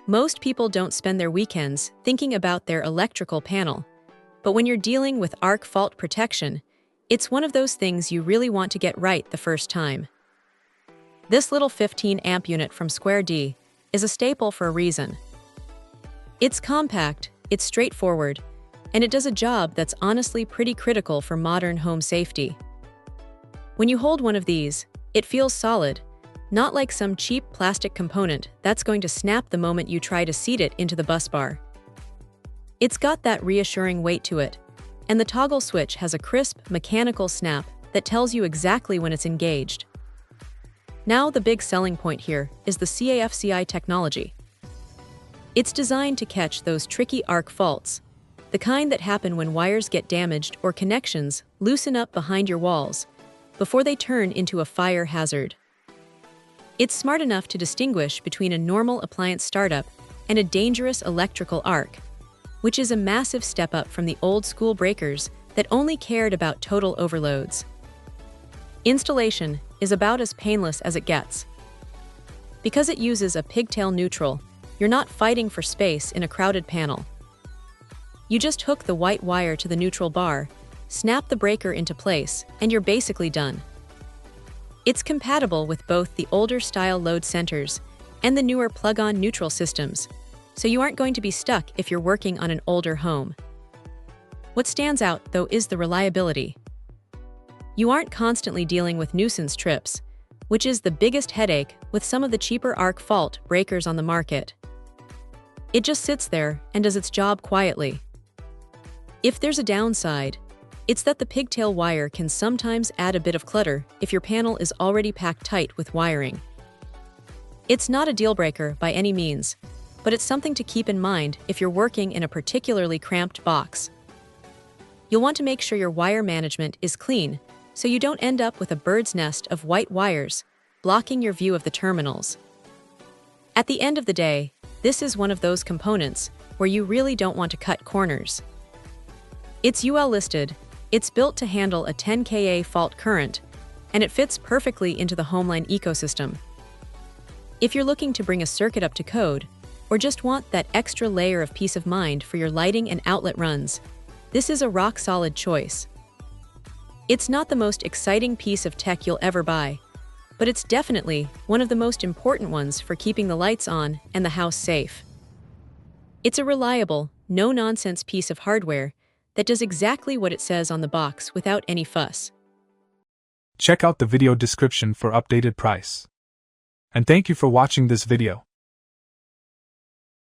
Most people don't spend their weekends thinking about their electrical panel, but when you're dealing with arc fault protection, it's one of those things you really want to get right the first time. This little 15-amp unit from Square D is a staple for a reason. It's compact, it's straightforward, and it does a job that's honestly pretty critical for modern home safety. When you hold one of these, it feels solid, not like some cheap plastic component that's going to snap the moment you try to seat it into the bus bar. It's got that reassuring weight to it, and the toggle switch has a crisp, mechanical snap that tells you exactly when it's engaged. Now the big selling point here is the CAFCI technology. It's designed to catch those tricky arc faults, the kind that happen when wires get damaged or connections loosen up behind your walls, before they turn into a fire hazard. It's smart enough to distinguish between a normal appliance startup and a dangerous electrical arc, which is a massive step up from the old-school breakers that only cared about total overloads. Installation is about as painless as it gets. Because it uses a pigtail neutral, you're not fighting for space in a crowded panel. You just hook the white wire to the neutral bar, snap the breaker into place, and you're basically done. It's compatible with both the older-style load centers and the newer plug-on neutral systems, so you aren't going to be stuck if you're working on an older home. What stands out, though, is the reliability. You aren't constantly dealing with nuisance trips, which is the biggest headache with some of the cheaper arc fault breakers on the market. It just sits there and does its job quietly. If there's a downside, it's that the pigtail wire can sometimes add a bit of clutter if your panel is already packed tight with wiring. It's not a deal-breaker by any means, but it's something to keep in mind if you're working in a particularly cramped box. You'll want to make sure your wire management is clean so you don't end up with a bird's nest of white wires blocking your view of the terminals. At the end of the day, this is one of those components where you really don't want to cut corners. It's UL listed, it's built to handle a 10 kA fault current, and it fits perfectly into the Homeline ecosystem. If you're looking to bring a circuit up to code, or just want that extra layer of peace of mind for your lighting and outlet runs, this is a rock-solid choice. It's not the most exciting piece of tech you'll ever buy, but it's definitely one of the most important ones for keeping the lights on and the house safe. It's a reliable, no-nonsense piece of hardware that does exactly what it says on the box without any fuss. Check out the video description for updated price. And thank you for watching this video.